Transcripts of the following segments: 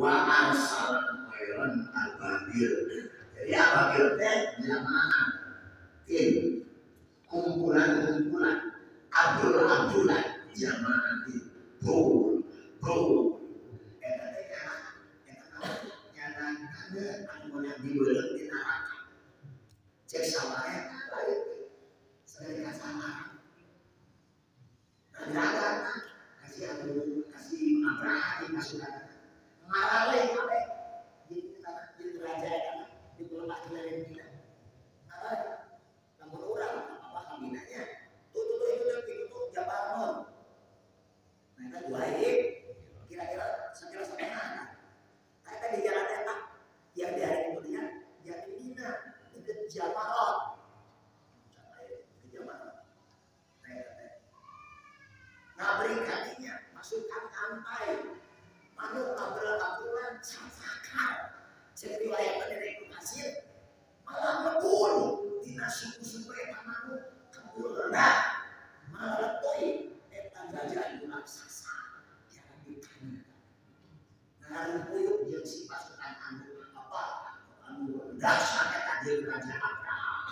wa arsalan khairan ababil. Jadi ababil teh jamaah tim kumpulan abdul jamaah tim bro eta nyana anu yang dibeuleum di neraka cek sawae saya kasar ada kasih Abraham kasih ngarale kabeh di kerajaan di pulau Kalimantan kita ngarale lamun urang apa kabinanya itu Jabal Nur nah itu dua kira-kira sekira setengah kita di jalan eta yang di hari kemudian jadi Mina dekat Jabal ngabri kadinya masukkan kantai manuk kabel-kabelan sakar jadi riwayat dari pasir malah ngebul dina suku-suku eta manuk kabulna malah letoi eta gajah anu raksasa yang ditanya nah puyuk jeung si pasukan anu dahsyat eta jeung Raja Abraham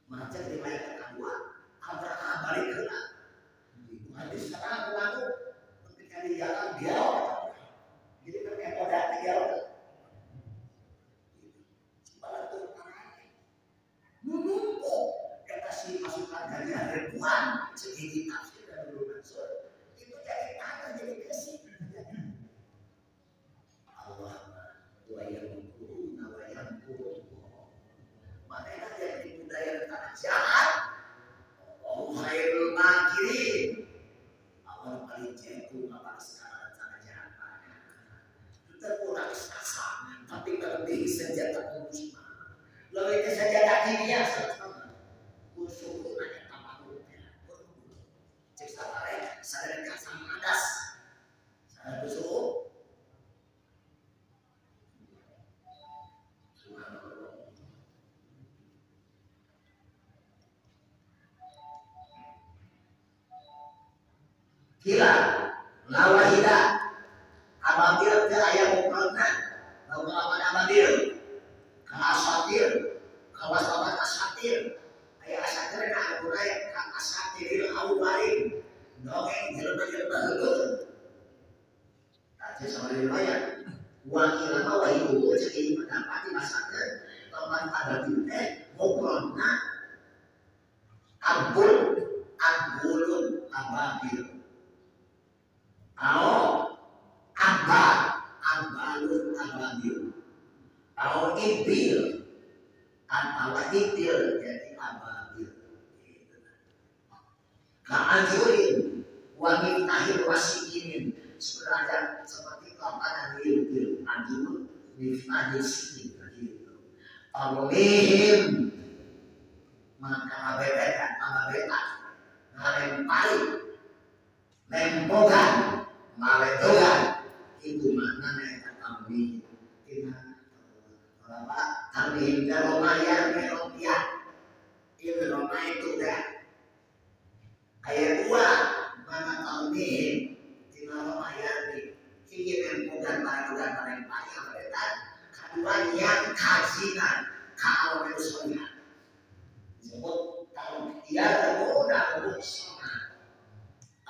macam riwayat kedua Abraham balik ke hadis sekarang aku ketika di jalan dia jadi berkepoda dia sebagai menumpuk kata si pasukan gajah ribuan segini tafsir dan Mansur itu jadi tanah jadi besi Allah wa yamkuruna wa yamkurullah mereka jadi budaya tanah jahat khairul makirin Allah paling jago apa sekarang sana jahat terkurang sasa tapi lebih senjata musnah lebih senjata kimia sama musuh nanya tamannya cek salah saya dekat sama adas saya musuh kila lawahida ababil ke ayam mukrona lawan ababil ke asatir kawasabat asatir ayah asatir na al-Qur'an ka asatiril awalin dongeng jelema-jelema heuleuh tadi sama riwayat wakil wahidu jadi mendapati masakan teman ababil teh mukrona abulun ababil abalun ababil ibil atau ibil jadi ababil ka'ajurin wa min tahir wasikinin sebenarnya seperti kapan ibil ajur mifnahir sikin gitu Allahim maka abebeta ngalempari lempogan maledogan itu maknanya kami kita kami daromayan meropiah itu Roma itu dah ayat 2 mana kami di daromayan ingin lempogan maledogan melempari abebeta kedua yang kajinan kalau manusia disebut kalau dia tergoda berusaha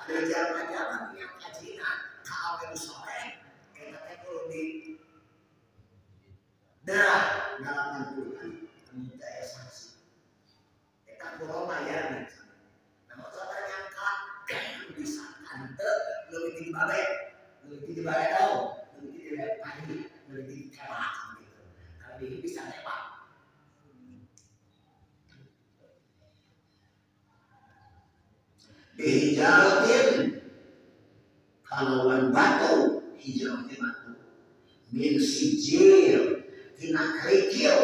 ada jalan-jalan yang kajinan kalau soleh kita teknologi darah dalam Al-Quran daya saksi kita kurang bayar namun saudara nyangka bisa kante lebih di balai tau lebih di pagi lebih di kemak gitu kalau bisa lepak hijautin kalauan batu hijautin batu min sijil tina kerikil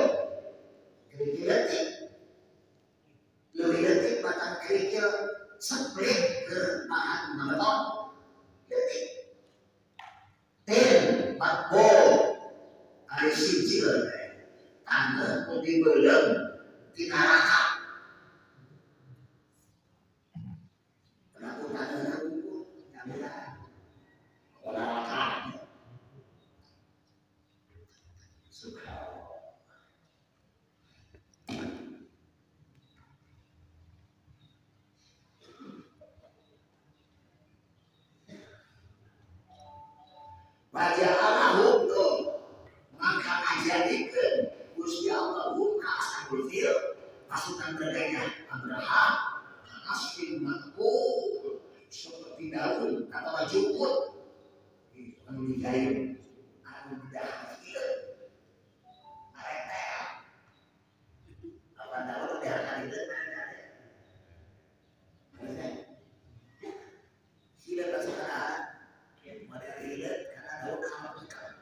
detik lebih detik batang kerikil seplit ke bahan beton detik ten bakbo ada sijil tanah putih belum tina raka orang Waja'alahum tuh maka ajadikeun Gusti Allah ka ashabul fil pasukan bergajah Abraham asfin makul seperti daun atau jukut anu digayung anu didahar ieu aretel apa daun didahar ieu sila pasukan model ieu karena daun amat ikan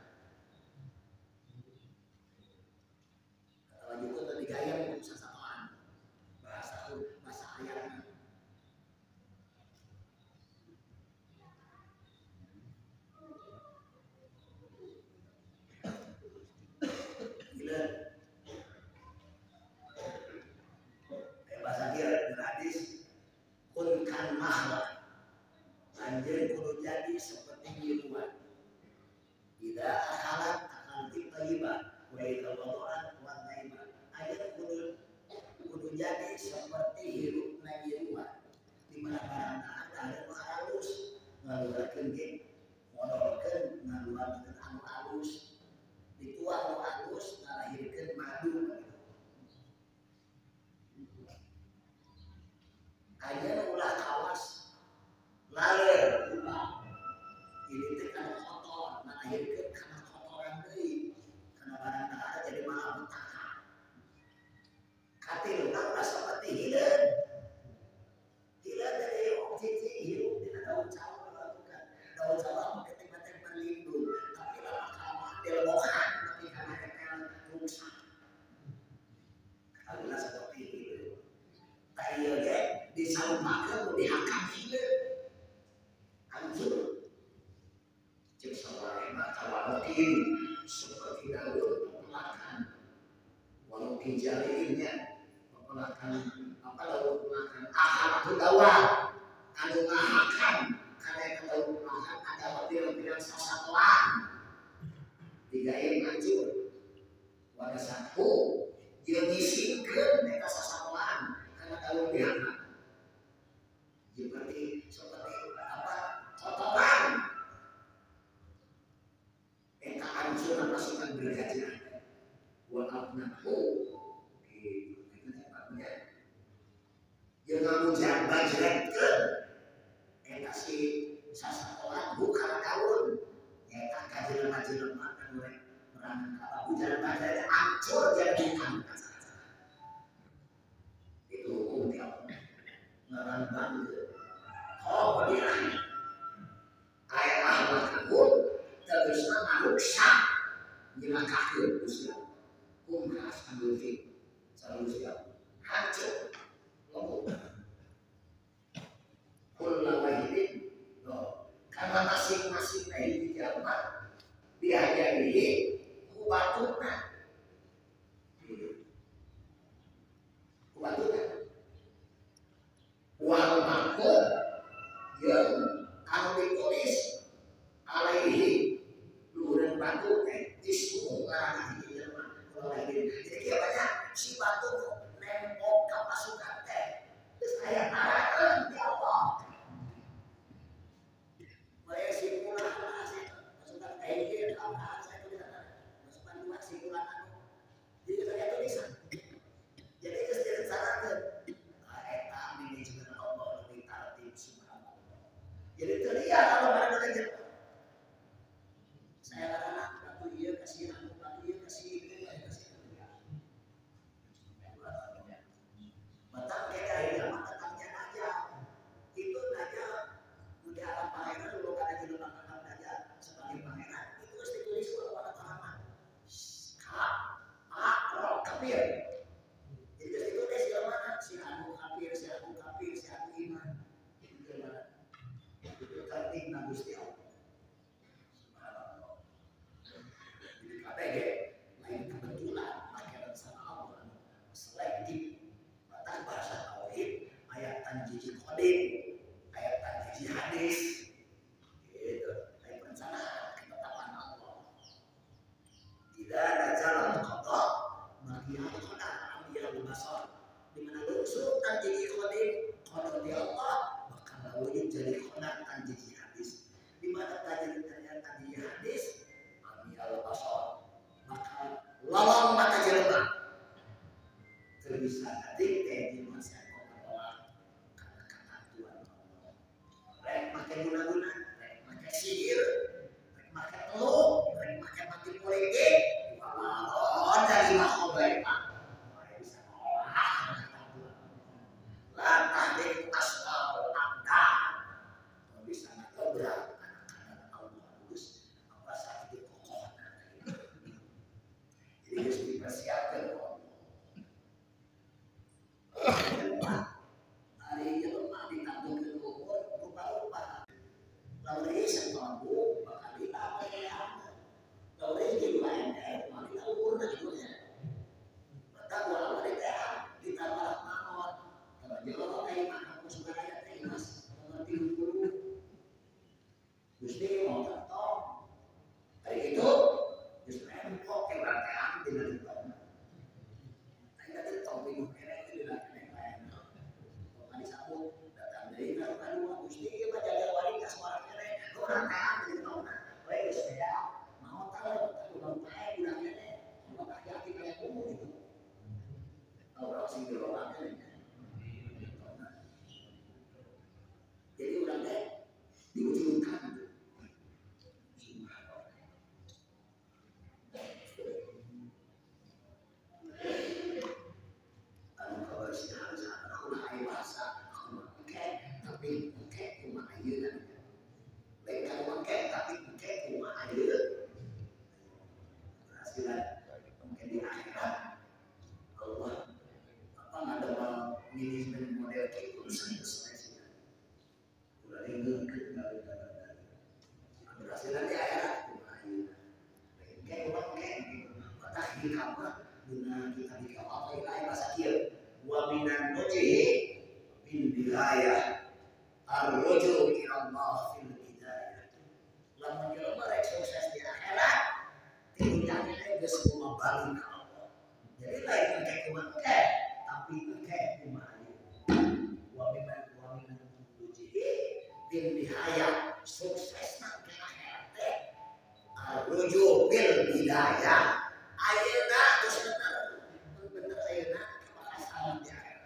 atau jukut atau digayung sasatoan bahasa ayatnya bahasa dia hadis kun kan mahla anjir kudu jadi seperti minuman tidak akalat akan tiba-tiba wa idza wada'at wa naima ayat kudu jadi seperti hirup na minuman di mana barang ada halus ngaluarkeun ge modalkeun ngaluarkeun anu halus dituang anu halus ngalahirkeun madu ayeuna ulah kawas laler ulah ini teh kana kotor ngalahirkeun kana kotoran deui kana barang ada jadi malah betaka katiluna ulah seperti hileun dari cici hirup dina daun sawo bukan daun sawo mah ketik-ketik berlindung tapi lama-lama dilebokan tapi kana etel rusak kalau seperti itu ieu ge disarupakeun dihakam hileun hancur cek sawae mah tawakin seperti daun pepelakan walau kijalinya pepelakan apa daun pepelakan akal dawa anu ngahakan kana daun pepelakan ada pirang-pirang sasatoan digawe hancur pada satu dia nyisingkeun eta sasatoan kana daun dihakan seperti apa kotoran eta hancur pasukan bergajah wa abnahu gitu itu sebabnya yang ngamujan bajretkeun eta si sasatoan bukan daun eta kajelema-jelema anu rek perang kabujan bajret hancur jadi bukan itu hukum dia ngaran bangga oh dia ayat ahmad kabur terusna ngaruksak nyilakakeun Gusti kumkas ambil fit selalu siap hancur lomo kullu wahidin karena masing-masing dari jalma diajari kubatuna wal maktub yang anu ditulis alaihi luhureun batu ismu ngaran di jelema jadi banyak si batu nempok ka pasukan teh geus aya narakeun di Allah bae simpulan pasukan teh ieu apa saya tulisan pasukan dua simpulan anu jadi saya tulisan jadi geus direncanakeun eta manajemen Allah lebih tertib subhanallah jadi terlihat kalau ada kerja saya anak batu ieu kasih anu batu ieu kasih itu kasih batang kita ini mah tetapnya aja itu aja udah alam pangeran dulu kada jadi bakal aja sebagai pangeran itu harus ditulis pada halaman roh kafir jadi harus ditulis di mana si anu kafir si anu iman itu gimana itu tertib na Gusti Allah subhanallah jadi KPG lain kebetulan akhirnya sama Allah selektif batang bahasa tauhid ayat tanjiji qadim ayat tanjiji hadis gitu lain perencanaan ketetapan Allah tidak ada jalan qada bagian qada ambil basar di mana lusuh tanjiji qadim qada di Allah bakal wujud jadi qada tanjiji hadis di mana tanjiji hadis tapi bukan cuma ayeuna. Lain kalau pakai tapi bukan cuma ayeuna. Berhasilan mungkin di akhirat Allah apa ada manajemen model itu selesai. Udah ini berhasilan di akhirat cuma ayeuna. Kayak pakai patah di kamar guna kita di kamar lain bahasa kieu. Wa minan nujihi min bidayah ar-ruju' ila Allah fil bidayah. Lamun jelema rek sukses di akhirat, tinggalnya geus kumaha balik ka Allah. Jadi lain engke kumaha tapi engke kumaha. Wa minan nujihi min bidayah sukses nang akhirat teh ar-ruju' bil bidayah. Ayeuna geus bener ayeuna salah di akhirat.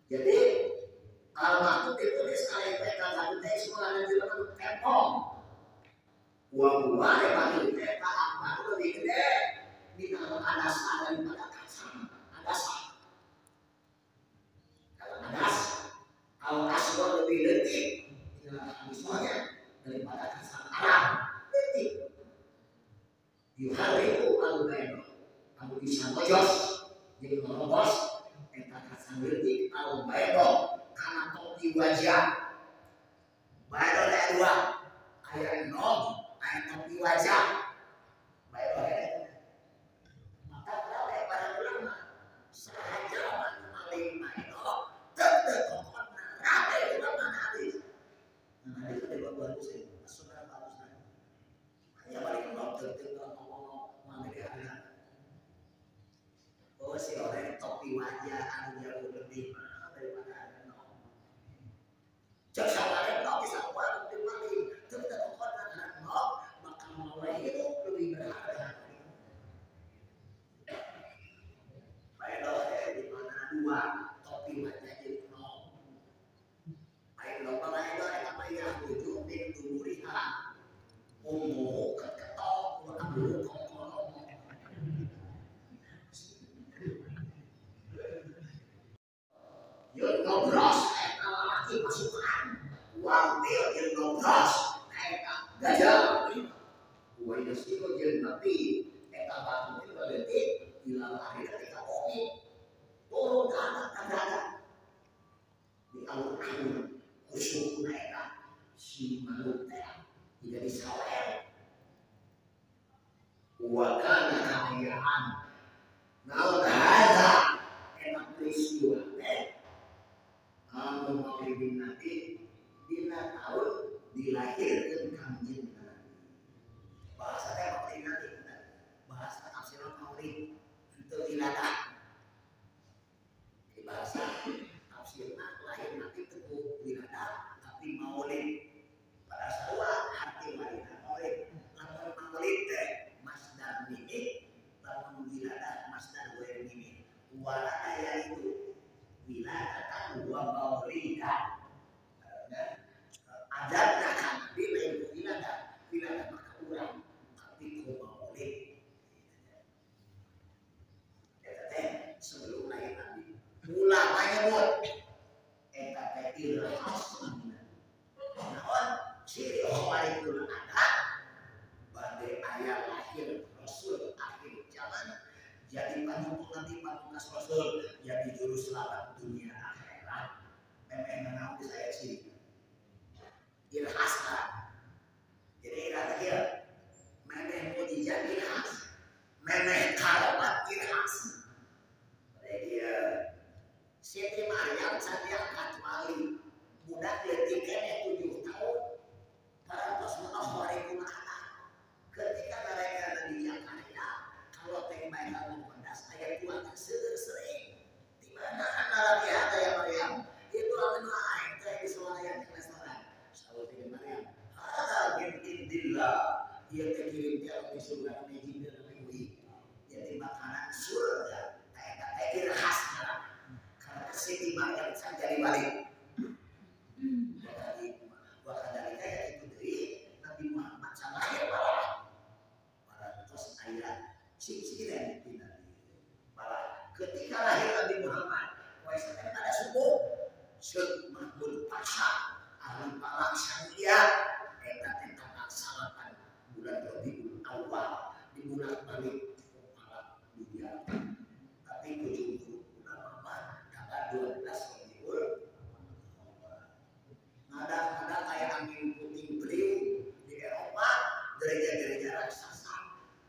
Jadi al-maktub ditulis oleh peta satu teh semua ada judul tempong. Buah-buah yang paling peta apa lebih gede di dalam adasan daripada kasam. Adasan. Kalau adas, kalau aswad lebih detik, misalnya daripada kasam Arab detik. Yuhariku al-baino, kamu bisa mojos, jadi merobos. Sanggeutik al-baydo kana topi wajah. Baydo ada dua, aya enom, aya topi wajah. Baydo ada. Maka kalau para ulama sahaja maling baydo tetep pokokna rabe ulama hadis. Nah hadis itu buat muslim, sunnah bagus. Hanya balik dokter ngomong mengenai oh si orang topi wajah anu jauh lebih mahal daripada enom. Cek sabareng no bisa kuat lebih maling. Tapi tak kuat dengan enom maka mulai hidup lebih berharga. Baik di mana dua topi wajah jadi enom. Baik dong malah itu apa yang tujuh di duriha. Umum ketok abu kongkolong. Yun ngobros kalau laki pasukan wampil yun ngobros gajah buah yosiko yun tapi eta batu itu berarti hilang akhirnya kita omit turun ke anak tangga di alur-alur khusus mereka si makhluk jadi sawer wakana kayaan naon hadza enak peristiwa Maulid Nabi dina tahun dilahirkan Kanjeng Nabi. Bahasa Maulid Nabi bahasa tafsir Maulid itu iladah. Di bahasa tafsir lahir Nabi itu iladah tapi Maulid. Pada sawa arti Maulid. Lamun Maulid teh masdar mimi, lamun iladah masdar ghair mimi. Wala aya itu wiladatan wa maulidah. Adatna kan bila itu wiladah maka urang tapi ku maulid. Eta sebelum lahir Nabi. Mula menyebut eta teh ilhas. Naon ciri khawarikul adat bade aya lahir Rasul akhir zaman jadi panjung nanti pangkas Rasul jadi juru selamat dunia akhirat. Memang naon saya sih ilhasna. Jadi dia memang mujizat ilhas, memang karamat ilhas. Dia Siti Maryam sadiakan wali budak letiknya 7 tahun para Rasulullah anak. Ketika mereka ada di Jakarta, kalau pengen kamu pendas ayat Tuhan sering di mana anak ada ya Maryam itu akan lain kayak di selayan di restoran. Sahabat Siti Maryam, ada indillah dia terkirim dia di surga meji dan meji. Jadi makanan surga kayak khas karena Siti Maryam saja dibalik. Jadi bahkan dari kayak itu dari Nabi Muhammad SAW para terus ayat sih yang dipindah. Malah ketika lahir Nabi Muhammad, wajib ada subuh, Syekh Mahmud Pasha, ahli palang syariah, eta tentang laksanakan bulan Rabiul Awal di bulan balik malam dunia. Tapi ujung bulan Ramadan tanggal 12 Rabiul Awal. Ada kayak angin puting beliung di Eropa, gereja-gereja raksasa,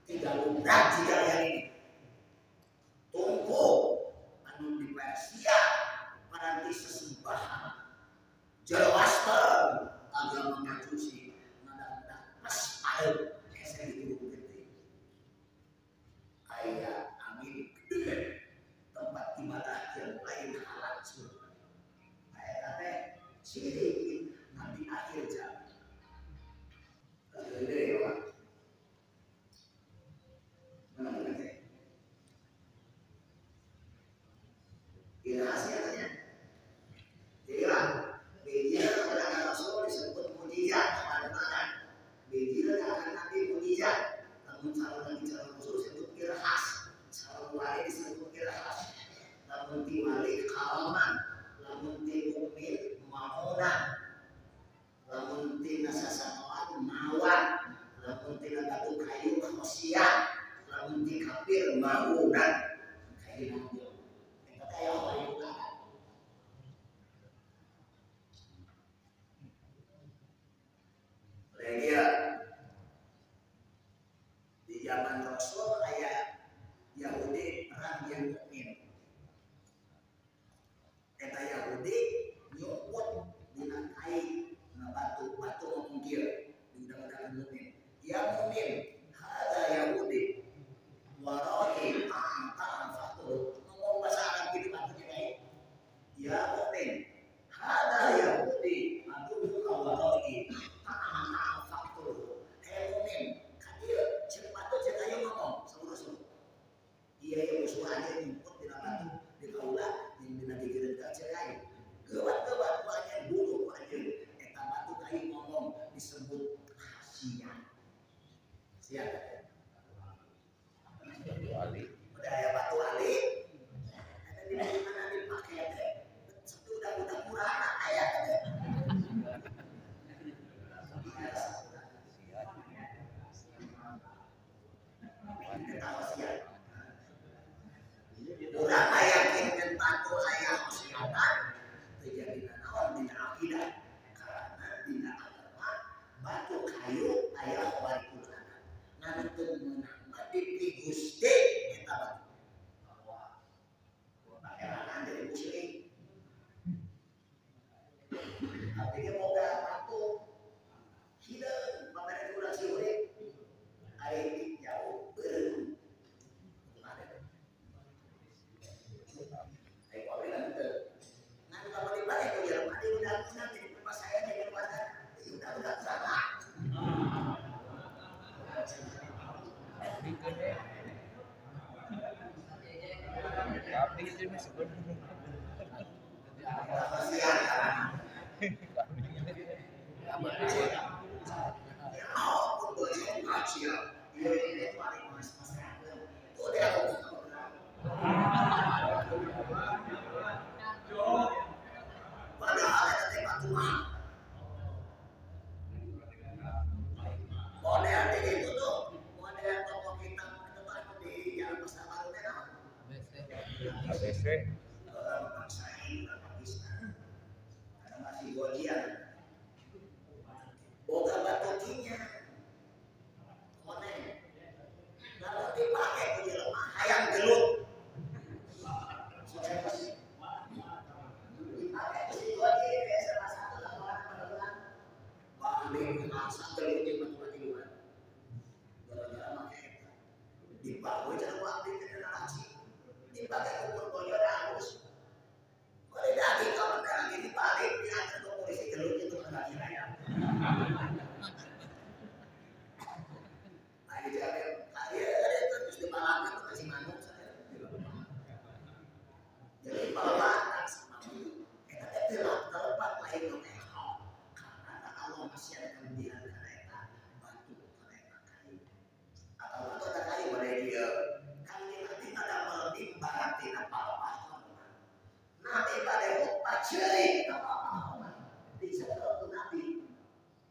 tidak lumrah jika yang ini. Tunggu anu di Persia menanti sesembahan Zoroaster agama Majusi menanda pas air esen di gunung gede ayah angin gede tempat ibadah yang lain halal surga ayah kata sini nanti akhir zaman gede ya Pak mana kata ini hasilnya iya media kedatangan Rasul disebut mujizat kepada media akan Nabi mujizat namun calon Rasul disebut irhas calon wali disebut irhas namun diwali kalaman namun di mukmin maunan namun di nasasakawan mawan namun di batu kayu khosiat namun di kafir maunan kayak gitu yang kata ya wali dia di zaman Rasul ayat Yahudi perang yang mukmin. Eta Yahudi nyumput dina kai na batu mungkir di undang-undang mukmin. Ya mukmin, ada Yahudi waroi ta'am fatul. Ngomong bahasa Arab gitu maksudnya kayak ya mukmin, ada Yahudi aduh waroi iya yang musuh aja nyumput di batu di kaula yang dina digireun ka cerai geuat banyak bulu aja eta batu kayu ngomong disebut khasiat siap batu ali udah ya batu ali ada di mana dipakai teh satu udah kurang aya teh Urang yakin dengan batu ayam kesehatan terjadi naon dina akidah karena dina agama batu kayu aya warikulanan nganteun meunang di Gusti eta batu pakeran dari muslim tapi dia boga batu hideung pamere urang si urip ari jauh beureum ciri apa-apa. Di sana nabi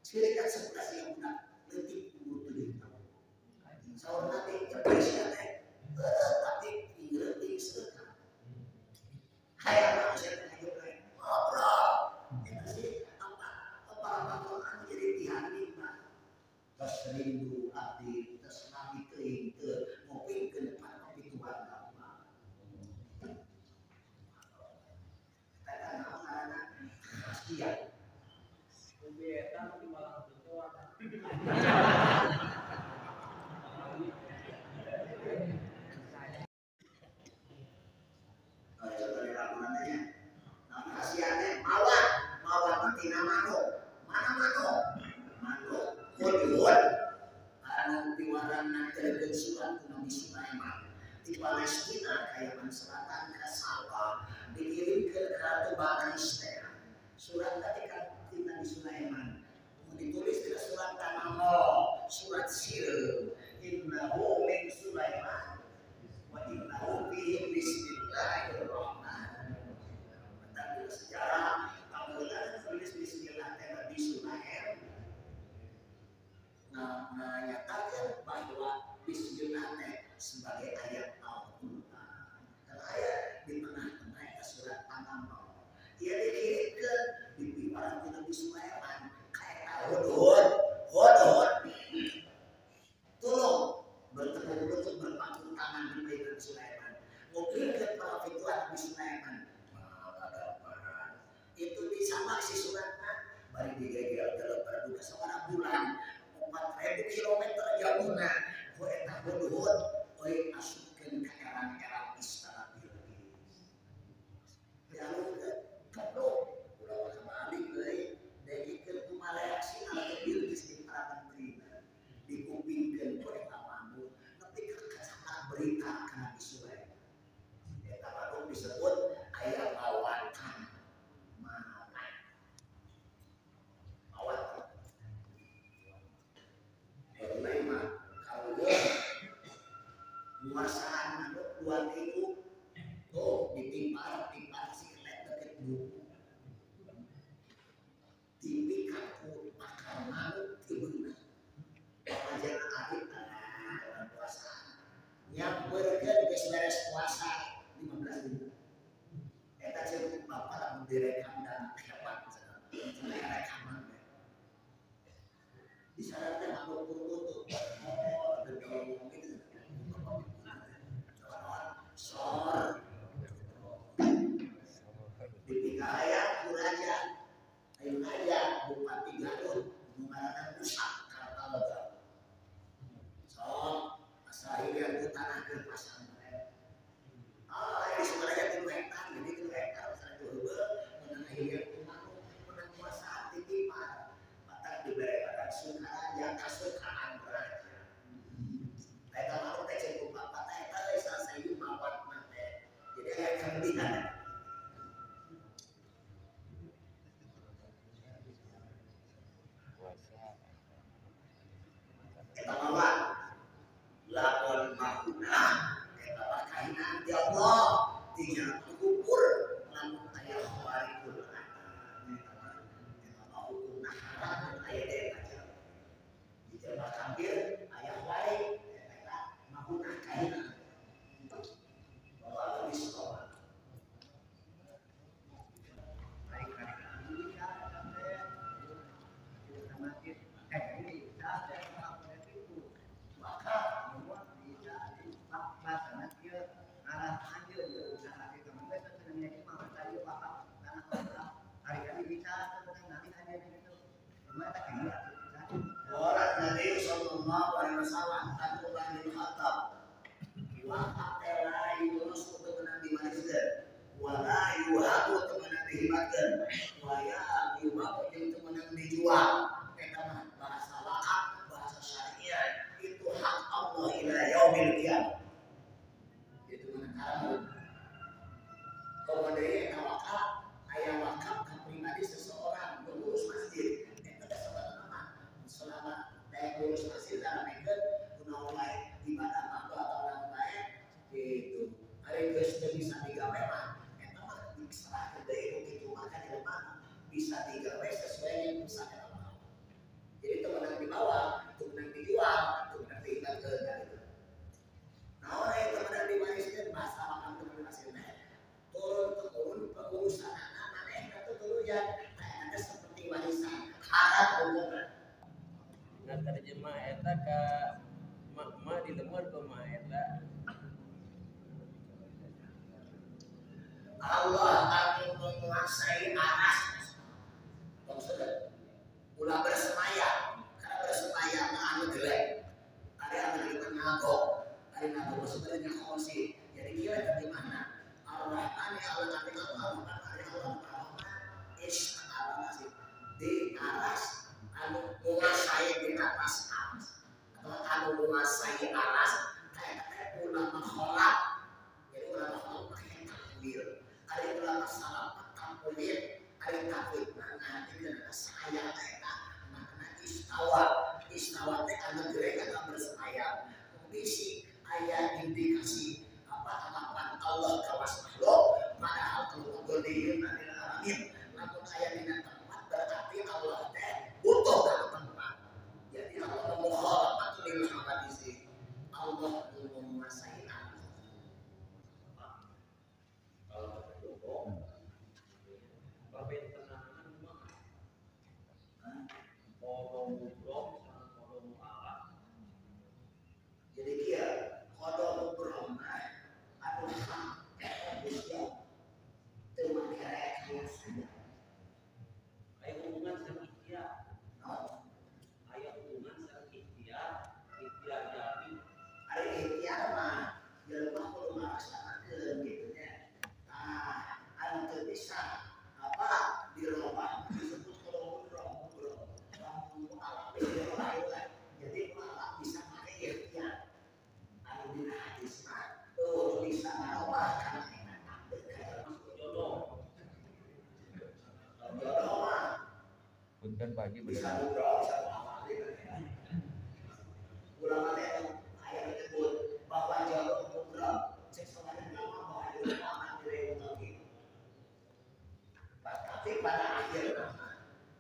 ciri kan sebelas yang benar letik butuh itu. Saur nabi kepresiannya tapi letik sedekah. Kayak manusia yang hidup lain. Ngobrol. Itu sih apa Quran jadi dihati mah. Terus rindu abdi terus nabi teuing teu ngopi ke depan kopi Tuhan apa. Kadang anak-anak iya. Di Palestina, Yaman Selatan ke Sabah, dikirim ke Ratu Palestina. Surat tadi kan kita di Sulaiman, ditulis di surat Tanamo, surat Sir, Innahu min Sulaiman, wa innahu bihi bismillahirrahmanirrahim. Tentang sejarah, apabila tulis Bismillah di Sulaiman, menyatakan bahwa Bismillah sebagai ayat Al-Quran. Dan ayat di tengah-tengah surat An-Naml. Ia dikirimkan di pikiran Nabi Sulaiman kayak Hudhud. Tolong bertemu lutut berpangku tangan di pikiran Sulaiman. Mungkin para fituan Nabi Sulaiman. Itu disamak si suratnya. Bari digegel dalam berduka seorang bulan 4.000 kilometer jauhnya. Eta Hudhud oi asupkeun ka erang-erang istana Bilqis. Lalu keblok ulah kembali deui degikeun kumaha reaksi ala Bilqis di para menterina. Dikupingkeun ku eta mandu nepi ka kacanak berita ka Nabi Sulaiman. Eta mandu disebut aya lawatan. Kuasaan manuk 2.000 tuh ditimpar si kelet deket buku tipikan ku bakal manuk tibeuna pajan adit dalam puasaan nyamperkeun geus beres puasa 15.000 eta ceuk bapak lamun direkam dan hebat rekaman di sana teh manuk tuh sor dipikaya kuraja ayeuna aya Bupati Garut ngaranna Musa Kartaloga sok asahirian ku tanah keur pasantren di sebenarnya 3 hektar jadi 3 hektar misalnya heubeul menang ahirian ku manuk menang kuasaan titipan batak dibere badan Sukaraja kasukaan raja eta manuk teh ceuk bapak teh eta selesai mawat mate jadi aya kelebihan eta mawat lakon mahuna eta kainan di Allah tinggal ukur lamun aya khawarikul eta hukum haram aya deh di jalan kafir aya khawarik eta mahuna kainan Allah bismillah. Orang Nabi sallallahu alaihi wasallam Abdullah bin Khattab wa qatala Yunus temenan di Madinah wa la yuhabu temenan dihibatkeun wa ya yuhabu jeung temenan dijual eta mah bahasa lakap bahasa syariah itu hak Allah ila yaumil qiyamah itu menekan kemudian wakaf aya wakaf ka pribadi seseorang pengurus masjid eta sebenarnya selama daya pengurus masjid dalam mengkeun kunaon wae ibadah atau orang lain gitu hari geus teu bisa digawe mah eta mah diserahkeun deui kitu mah bisa digawe sesuai yang pesannya Allah. Jadi teman di bawah, teman dijual, teman diingatkan gitu. Nah orang yang teman diwariskan bahasa makan teman hasilnya turun temurun pengurusan anak-anak itu dulu yang ada seperti warisan harap umum. Nah terjemah eta ka mak di lemur kumaha eta. Allah akan menguasai aras. Maksudnya ulah bersemayam, karena bersemayam anu jelek. Ada anu jelek nagok, ada nagok sebenarnya khosi. Jadi kira bagaimana? Ar-Rahman ya Allah tapi Allah di aras anu menguasai di atas aras atau anu menguasai aras kayak ulama kholak. Jadi ulama kholak pakai takwil. Ada ulama salaf takwil, ada takwil mana tidak saya eta makna istawa teh anu geus anu bersemayam. Bisi aya indikasi apa-apaan Allah kawas makhluk padahal kalau godieun adalah alamin lamun aya dina tempat berarti Allah teh butuh ka tempat. Jadi Allah mukhalafat lil hawadisi. Allah menguasai alam. Kalau begitu perbentenangan mah kodong mubrok sama kodong mu'alaf. Jadi dia kodong mubrok anu hak Gusti teu mangerek saja. Aya hubungan sareng ikhtiar. Aya hubungan sareng ikhtiar jadi. Ari ikhtiar mah jelema kudu ngalaksanakeun gitu nya. Nah, anu teu bisa apa dirobah disebut kodong mubrok. Lamun alam dirobah jadi malah bisa make ikhtiar. Anu dina hadis mah bisa ngarobah kana jodoh mah punten Pak Haji bisa bener. ngobrol bisa ngawali ulama teh aya disebut bahwa jodoh ngobrol cek soalnya nama bahwa jodoh aman dari utami tapi pada akhirnya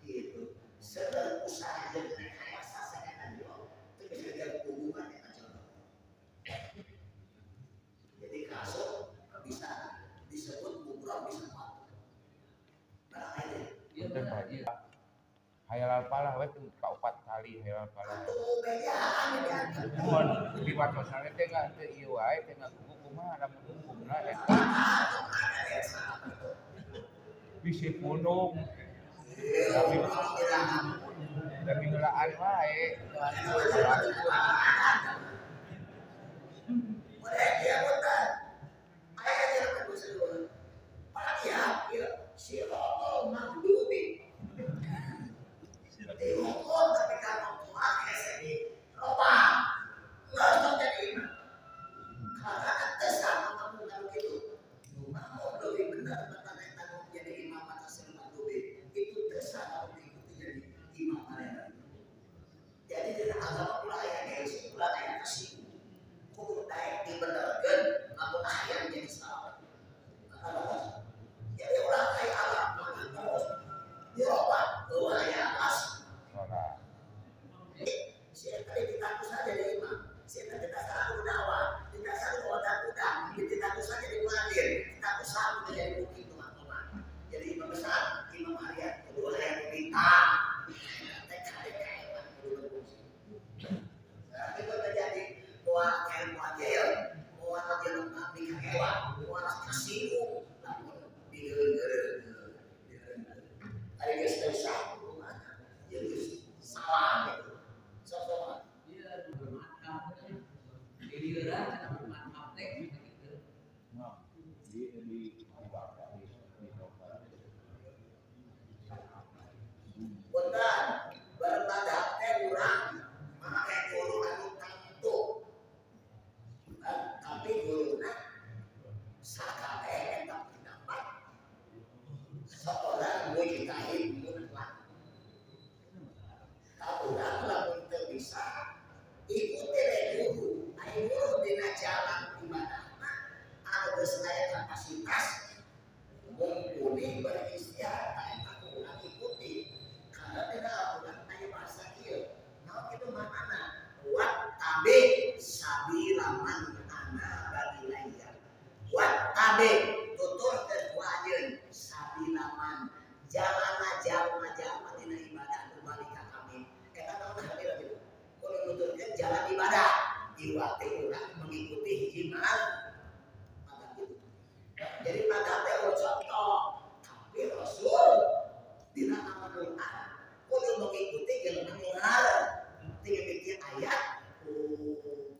gitu segala usaha yang rekayasa saya jodoh itu bisa jadi hubungan dengan jodoh. Jadi kasus bisa disebut ngobrol bisa mau barang ini Punten Pak Haji. Hayal palah we ka 4 kali hayal palah. tuh bejaan ini Mun di watosane teh enggak teu ieu wae teh ngaku kumaha lamun hukumna eta bisi punung. Tapi ngelaan wae. boleh dia bukan ayahnya bagus dulu Pak ya si Romo Magdubi dihukum tapi kalau tuanya sedih lupa nggak tahu jadi karena atas sama kamu kalau gitu kamu lebih benar tentang yang kamu jadi imam atas Magdubi itu dasar kamu itu jadi imam kalian. Jadi tidak agama pula ayahnya isi pula ayah kasih kudu daek dibenerkeun lamun ayah jadi salah. Jadi ulah kayak alam terus dirobah ayah atas. Saya tadi ditaku saja jadi imam, saya tadi ditaku dakwah, ditaku kuda, ditaku saja jadi muadzin, ditaku saja jadi mukmin teman-teman. Jadi imam besar, imam harian, kedua yang meminta. Itu terjadi mual muadzin, mual nabi hewan, mual kasih, namun dieureun. Ari geus teu sah, jadi salah gitu. Sosokan. Iya bermanfaat. Jadi geura cenah bermanfaat teh gitu. Nah, di Punten bermadhab teh urang make guru anu tentu. Tapi guruna sakabeh eta pendapat seorang mujtahid mutlak. Urang lamun teu bisa ikuti guru, aya guru dina jalan ibadahna anu geus aya kapasitas mumpuni beristighfar eta urang kade tutur keduajeun sabilaman jalana jalma tina ibadah nu bali ka kami eta naon hadir gitu kudu nuturkeun jalan ibadah ieu teh urang mengikuti hiji mazhab gitu jadi mazhab teh contoh tapi Rasul dina Al-Qur'an kudu mengikuti jalan ngar tinggal bikin ayat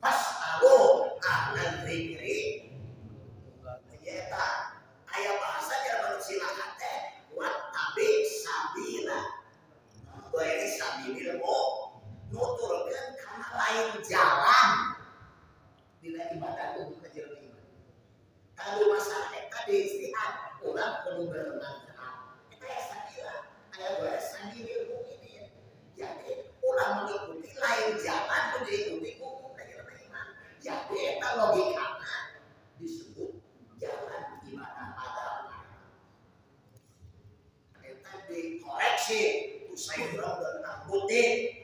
pas ahlal zikri eta aya bahasa jalan silakan teh buat tabi sabila goeri sabilil nuturkeun kana lain jalan dina ibadah kudu kajian iman kalau masalah eta di istihad urang kudu bermanfaat eta ya sabila aya goeri sabilil mukminin jadi urang mengikuti lain jalan kudu diikuti hukum kajian iman jadi eta logikana disebut jalan ibadah agama. Eta dikoreksi usai dan anggutin